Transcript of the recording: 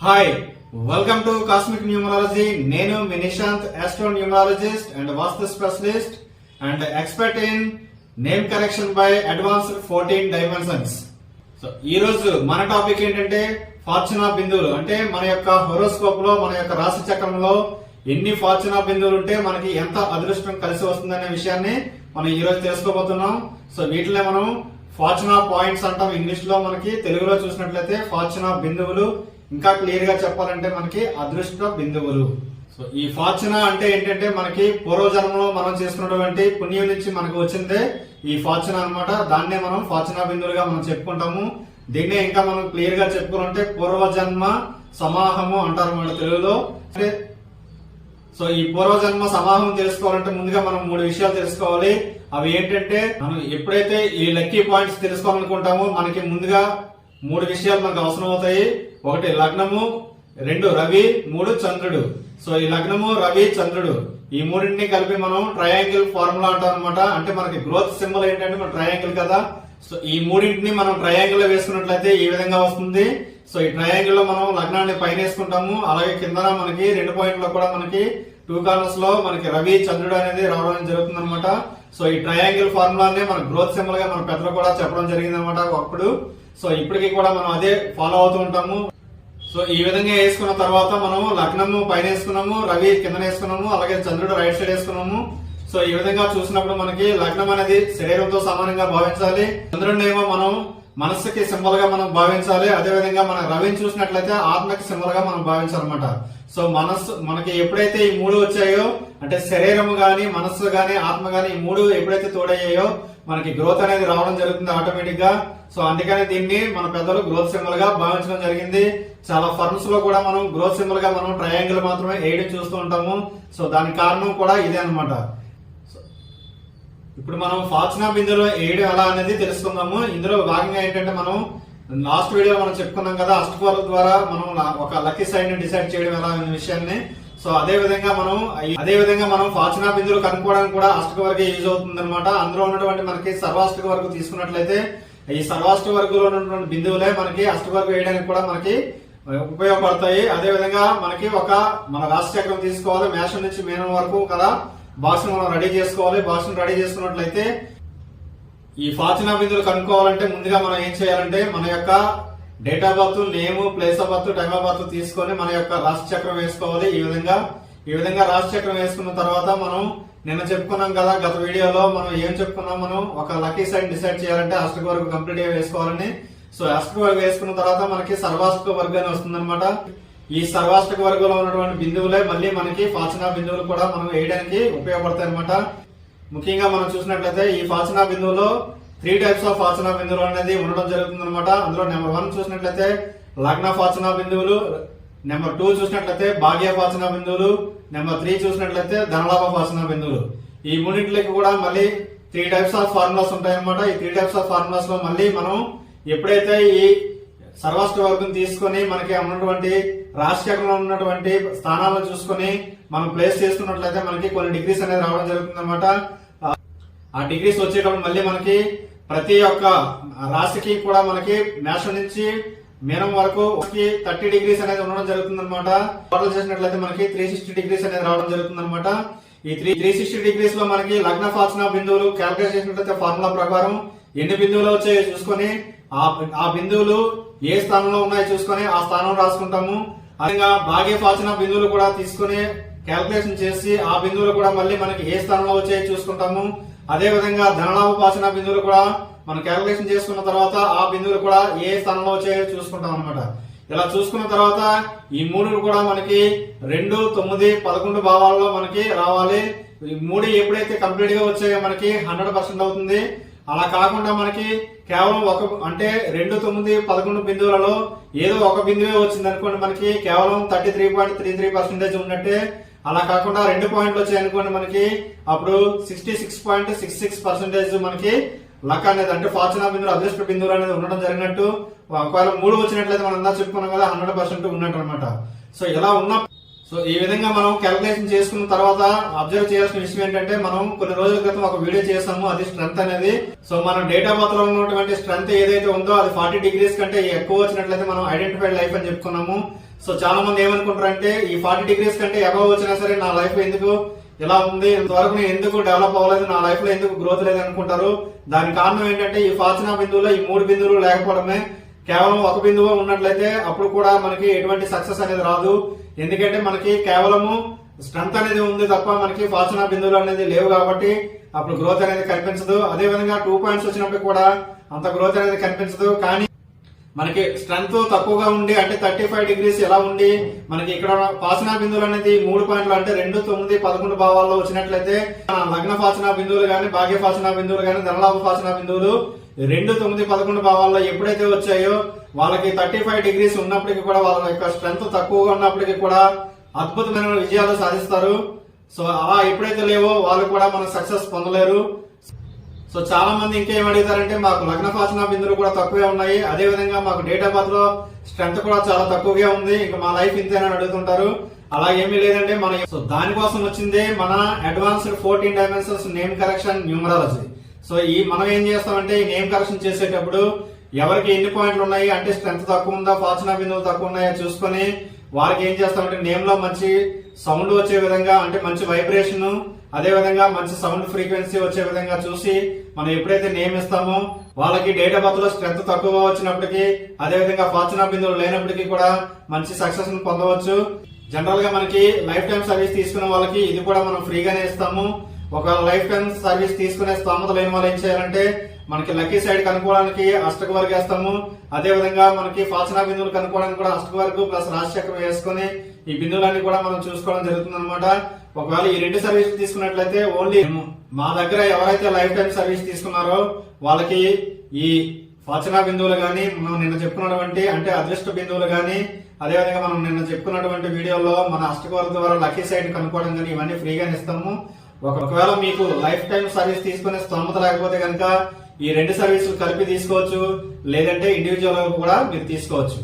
Hi, welcome to cosmic numerology. నేను మీ Nishant, astro numerologist and vastu specialist and expert in name correction by advanced 14 dimensions. So ఈ రోజు మన topic ఏంటంటే ఫార్చునా బిందువులు. అంటే మన యొక్క హోరోస్కోప్ లో, మన యొక్క రాశి చక్రంలో ఎన్ని ఫార్చునా బిందువులు ఉంటే మనకి ఎంత అదృష్టం కలిసి వస్తుందనే విషయాన్ని మనం ఈ రోజు తెలుసుకోబోతున్నాం. సో వీటినే మనం ఫార్చునా పాయింట్స్ అంటాం ఇంగ్లీష్ లో. మనకి తెలుగులో చూసినట్లయితే ఫార్చునా బిందువులు, ఇంకా క్లియర్ గా చెప్పాలంటే మనకి అదృష్ట బిందువులు. సో ఈ ఫార్చునా అంటే ఏంటంటే మనకి పూర్వజన్మలో మనం చేసుకున్నటువంటి పుణ్యం నుంచి మనకు వచ్చిందే ఈ ఫార్చునా అన్నమాట. దాన్నే మనం ఫార్చునా బిందువులుగా మనం చెప్పుకుంటాము. దీన్నే ఇంకా మనం క్లియర్ గా చెప్పుకోవాలంటే పూర్వజన్మ సమాహము అంటారు మన తెలుగులో. సో ఈ పూర్వజన్మ సమాహం తెలుసుకోవాలంటే ముందుగా మనం 3 విషయాలు తెలుసుకోవాలి. అవి ఏంటంటే, మనం ఎప్పుడైతే ఈ లక్కీ పాయింట్స్ తెలుసుకోవాలనుకుంటామో మనకి ముందుగా 3 విషయాలు మనకు అవసరం అవుతాయి. 1 లగ్నము, 2 రవి, 3 చంద్రుడు. సో ఈ లగ్నము, రవి, చంద్రుడు ఈ మూడింటిని కలిపి మనం ట్రయాంగిల్ ఫార్ములా అంటాం అనమాట. అంటే మనకి గ్రోత్ సింబల్ ఏంటంటే మన ట్రయాంగిల్ కదా. సో ఈ మూడింటిని మనం ట్రయాంగిల్ లో వేసుకున్నట్లయితే ఈ విధంగా వస్తుంది. సో ఈ ట్రయాంగిల్ లో మనం లగ్నాన్ని పైన వేసుకుంటాము. అలాగే కింద మనకి 2 పాయింట్లో కూడా మనకి 2 కార్నర్స్ లో మనకి రవి, చంద్రుడు అనేది రావడం జరుగుతుంది అనమాట. సో ఈ ట్రయాంగిల్ ఫార్ములానే మన గ్రోత్ సింబల్ గా మన పెద్దలు కూడా చెప్పడం జరిగింది అనమాట అప్పుడు. సో ఇప్పటికీ కూడా మనం అదే ఫాలో అవుతూ ఉంటాము. సో ఈ విధంగా వేసుకున్న తర్వాత మనం లగ్నము పైన వేసుకున్నాము, రవి కింద వేసుకున్నాము, అలాగే చంద్రుడు రైట్ సైడ్ వేసుకున్నాము. సో ఈ విధంగా చూసినప్పుడు మనకి లగ్నం అనేది శరీరంతో సమానంగా భావించాలి. చంద్రుడిని ఏమో మనం మనస్సుకి సింబల్ గా మనం భావించాలి. అదే విధంగా మన రవిని చూసినట్లయితే ఆత్మకి సింబల్ గా మనం భావించాలన్నమాట. సో మనకి ఎప్పుడైతే ఈ 3 వచ్చాయో, అంటే శరీరము గాని, మనస్సు గాని, ఆత్మ గాని ఈ 3 ఎప్పుడైతే తోడయ్యాయో మనకి గ్రోత్ అనేది రావడం జరుగుతుంది ఆటోమేటిక్ గా. సో అందుకని దీన్ని మన పెద్దలు గ్రోత్ సింబల్ గా భావించడం జరిగింది. చాలా ఫర్మ్స్ లో కూడా మనం గ్రోత్ సింబల్ గా మనం ట్రయాంగిల్ మాత్రమే వేయడం చూస్తూ ఉంటాము. సో దానికి కారణం కూడా ఇదే అనమాట. ఇప్పుడు మనం ఫార్చునా బిందువులు వేయడం ఎలా అనేది తెలుసుకుందాము. ఇందులో భాగంగా ఏంటంటే, మనం లాస్ట్ వీడియో మనం చెప్పుకున్నాం కదా, అష్టకోర ద్వారా మనం ఒక లక్కీ సైడ్ ని డిసైడ్ చేయడం ఎలా అనే విషయాన్ని. సో అదే విధంగా మనం ఫార్చునా బిందువులు కనుక్కోవడానికి కూడా అష్టకవర్గ యూజ్ అవుతుంది అనమాట. అందులో ఉన్నటువంటి మనకి సర్వాష్టక వర్గం తీసుకున్నట్లయితే ఈ సర్వాష్టక వర్గంలో ఉన్నటువంటి బిందువులే మనకి అష్టకవర్గ వేయడానికి కూడా మనకి ఉపయోగపడతాయి. అదే విధంగా మనకి మన రాశి చక్రం తీసుకోవాలి, మేషం నుంచి మీనం వరకు కదా బాక్స్ మనం రెడీ చేసుకోవాలి. బాక్స్ రెడీ చేసుకున్నట్లయితే ఈ ఫార్చునా బిందువులు కనుక్కోవాలంటే ముందుగా మనం ఏం చేయాలంటే, మన యొక్క date of birth, name, place of birth, time of birth తీసుకొని మన యొక్క రాశి చక్రం వేసుకోవాలి. ఈ విధంగా రాశి చక్రం వేసుకున్న తర్వాత మనం నిన్న చెప్పుకున్నాం కదా గత వీడియోలో మనం ఏం చెప్పుకున్నాం, మనం ఒక లక్కీ సైడ్ డిసైడ్ చేయాలంటే అష్టక వర్గం కంప్లీట్ గా వేసుకోవాలని. సో అష్టక వర్గం వేసుకున్న తర్వాత మనకి సర్వాష్టక వర్గాన్ని వస్తుంది అనమాట. ఈ సర్వాష్టక వర్గంలో ఉన్నటువంటి బిందువులే మళ్ళీ మనకి ఫార్చునా బిందువులు కూడా మనం వేయడానికి ఉపయోగపడతాయి అనమాట. ముఖ్యంగా మనం చూసినట్లయితే ఈ ఫార్చునా బిందువులో 3 టైప్స్ ఆఫ్ ఫార్చునా బిందువులు అనేది ఉండడం జరుగుతుంది అనమాట. అందులో నెంబర్ 1 చూసినట్లయితే లగ్న ఫార్చునా బిందువులు, నెంబర్ 2 చూసినట్లయితే భాగ్య ఫార్చునా బిందువులు, నెంబర్ 3 చూసినట్లయితే ధనలాభ ఫార్చునా బిందువులు. ఈ మూడింటికి కూడా మళ్ళీ 3 టైప్స్ ఆఫ్ ఫార్ములాస్ ఉంటాయి అనమాట. ఈ 3 టైప్స్ ఆఫ్ ఫార్ములాస్ లో మళ్ళీ మనం ఎప్పుడైతే ఈ సర్వాష్టక వర్గం తీసుకొని మనకి ఉన్నటువంటి రాశి చక్రంలో ఉన్నటువంటి స్థానాలను చూసుకొని మనం ప్లేస్ చేసుకున్నట్లయితే మనకి కొన్ని డిగ్రీస్ అనేది రావడం జరుగుతుంది అనమాట. ఆ డిగ్రీస్ వచ్చేటప్పుడు మళ్ళీ మనకి ప్రతి ఒక్క రాశికి కూడా మనకి మేషం నుంచి మీనం వరకు 30 డిగ్రీస్ అనేది ఉండడం జరుగుతుంది అనమాట. టోటల్ చేసినట్లయితే మనకి 360 డిగ్రీస్ అనేది రావడం జరుగుతుంది అనమాట. ఈ 360 డిగ్రీస్ లో మనకి లగ్న ఫార్చునా బిందువులు క్యాల్కులేట్ చేసినట్లయితే ఫార్ములా ప్రకారం ఎన్ని బిందువులు వచ్చాయో చూసుకొని ఆ బిందువులు ఏ స్థానంలో ఉన్నాయో చూసుకొని ఆ స్థానం రాసుకుంటాము. అదేవిధంగా భాగ్య ఫార్చునా బిందువులు కూడా తీసుకుని క్యాల్కులేషన్ చేసి ఆ బిందువులు కూడా మళ్ళీ మనకి ఏ స్థానంలో వచ్చాయో చూసుకుంటాము. అదే విధంగా ధనలాభ ఫార్చునా బిందువులు కూడా మనం క్యాల్కులేషన్ చేసుకున్న తర్వాత ఆ బిందువులు కూడా ఏ స్థానంలో వచ్చాయో చూసుకుంటాం అనమాట. ఇలా చూసుకున్న తర్వాత ఈ 3 కూడా మనకి 2, 9, 11 భావాలలో మనకి రావాలి. ఈ 3 ఎప్పుడైతే కంప్లీట్ గా వచ్చాయో మనకి 100% అవుతుంది. అలా కాకుండా మనకి కేవలం అంటే 2, 9, 11 బిందువులలో ఏదో ఒక బిందువే వచ్చింది అనుకోండి, మనకి కేవలం 33.33% ఉన్నట్టే. అలా కాకుండా 2 పాయింట్లు వచ్చాయి అనుకోండి, మనకి అప్పుడు 66.66% మనకి లక్ అనేది, అంటే ఫార్చునా బిందువులు అదృష్ట బిందువులు అనేది ఉండడం జరిగినట్టు. ఒకవేళ 3 వచ్చినట్లయితే మనం అంతా చెప్పుకున్నాం కదా 100% ఉన్నట్టు అనమాట. సో సో ఈ విధంగా మనం క్యాలిక్యులేషన్ చేసుకున్న తర్వాత అబ్జర్వ్ చేయాల్సిన విషయం ఏంటంటే, మనం కొన్ని రోజుల క్రితం ఒక వీడియో చేసాము, అది స్ట్రెంత్ అనేది. సో మనం డేట్ ఆఫ్ బర్త్ లో ఉన్నటువంటి స్ట్రెంత్ ఏదైతే ఉందో అది 40 degrees కంటే ఎక్కువ వచ్చినట్లయితే మనం ఐడెంటిఫైడ్ లైఫ్ అని చెప్పుకున్నాము. సో చాలా మంది ఏమనుకుంటారంటే, ఈ 40 degrees కంటే అబవ్ వచ్చినా సరే నా లైఫ్ ఎందుకు ఇలా ఉంది, ఇంతవరకు నేను ఎందుకు డెవలప్ అవ్వలేదు, నా లైఫ్ లో ఎందుకు గ్రోత్ లేదు అనుకుంటారు. దానికి కారణం ఏంటంటే, ఈ ఫార్చునా బిందువులో ఈ 3 బిందువులు లేకపోవడమే. కేవలం ఒక బిందువు ఉన్నట్లయితే అప్పుడు కూడా మనకి ఎటువంటి సక్సెస్ అనేది రాదు. ఎందుకంటే మనకి కేవలము స్ట్రెంత్ అనేది ఉంది తప్ప మనకి ఫార్చునా బిందువులు అనేది లేవు కాబట్టి అప్పుడు గ్రోత్ అనేది కనిపించదు. అదే విధంగా 2 పాయింట్స్ వచ్చినప్పుడు కూడా అంత గ్రోత్ అనేది కనిపించదు. కానీ మనకి స్ట్రెంత్ తక్కువగా ఉండి అంటే 35 degrees ఎలా ఉండి మనకి ఇక్కడ ఫార్చునా బిందువులు అనేది 3 పాయింట్లు అంటే 2, 9, 11 భావాల్లో వచ్చినట్లయితే లగ్న ఫార్చునా బిందువులు గానీ, భాగ్య ఫార్చునా బిందువులు గానీ, ధనలాభ ఫార్చునా బిందువులు 2, 9, 11 భావాల్లో ఎప్పుడైతే వచ్చాయో వాళ్ళకి 35 degrees ఉన్నప్పటికీ కూడా వాళ్ళ యొక్క స్ట్రెంత్ తక్కువగా ఉన్నప్పటికీ కూడా అద్భుతమైన విజయాలు సాధిస్తారు. సో అలా ఎప్పుడైతే లేవో వాళ్ళు కూడా మన సక్సెస్ పొందలేరు. సో చాలా మంది ఇంకేం అడుగుతారంటే, మాకు లగ్న ఫార్చునా బిందువులు కూడా తక్కువే ఉన్నాయి, అదే విధంగా మాకు డేట్ ఆఫ్ బర్త్ లో స్ట్రెంత్ కూడా చాలా తక్కువగా ఉంది, ఇంకా మా లైఫ్ ఇంతేనని అడుగుతుంటారు. అలా ఏమీ లేదంటే సో దానికోసం వచ్చిందే మన advanced 14 dimensions name correction numerology. So మనం ఏం చేస్తామంటే, ఈ నేమ్ కరెక్షన్ చేసేటప్పుడు ఎవరికి ఎన్ని పాయింట్లు ఉన్నాయి అంటే స్ట్రెంత్ తక్కువ ఉందా, ఫార్చునా బిందువులు తక్కువ ఉన్నాయో చూసుకొని వారికి ఏం చేస్తామంటే నేమ్ లో మంచి సౌండ్ వచ్చే విధంగా అంటే మంచి వైబ్రేషన్, అదే విధంగా మంచి సౌండ్ ఫ్రీక్వెన్సీ వచ్చే విధంగా చూసి మనం ఎప్పుడైతే నేమ్ ఇస్తామో వాళ్ళకి డేట్ ఆఫ్ బర్త్ లో స్ట్రెంత్ తక్కువ వచ్చినప్పటికీ, అదే విధంగా ఫార్చునా బిందువులు లేనప్పటికీ కూడా మంచి సక్సెస్ ను పొందవచ్చు. జనరల్ గా మనకి లైఫ్ టైం సర్వీస్ తీసుకునే వాళ్ళకి ఇది కూడా మనం ఫ్రీగానే ఇస్తాము. ఒక లైఫ్ టైం సర్వీస్ తీసుకునే స్తోమత లేని వాళ్ళు ఏం చేయాలంటే, మనకి లక్కీ సైడ్ కనుక్కోవడానికి అష్టక వరకు వేస్తాము, అదే విధంగా మనకి ఫార్చునా బిందువులు కనుక్కోవడానికి కూడా అష్టక వరకు ప్లస్ రాశిచక్రం వేసుకుని ఈ బిందువులన్నీ కూడా మనం చూసుకోవడం జరుగుతుంది అనమాట. ఒకవేళ ఈ 2 సర్వీస్ తీసుకున్నట్లయితే ఓన్లీ మా దగ్గర ఎవరైతే లైఫ్ టైం సర్వీస్ తీసుకున్నారో వాళ్ళకి ఈ ఫార్చునా బిందువులు గానీ, మనం నిన్న చెప్పుకున్నటువంటి అంటే అదృష్ట బిందువులు గానీ, అదేవిధంగా మనం నిన్న చెప్పుకున్నటువంటి వీడియోలో మన అష్టక ద్వారా లక్కీ సైడ్ కనుక్కోవడం కానీ ఇవన్నీ ఫ్రీగానే ఇస్తాము. ఒకవేళ మీకు లైఫ్ టైం సర్వీస్ తీసుకునే స్తోమత లేకపోతే కనుక ఈ 2 సర్వీసులు కలిపి తీసుకోవచ్చు, లేదంటే ఇండివిజువల్ కూడా మీరు తీసుకోవచ్చు.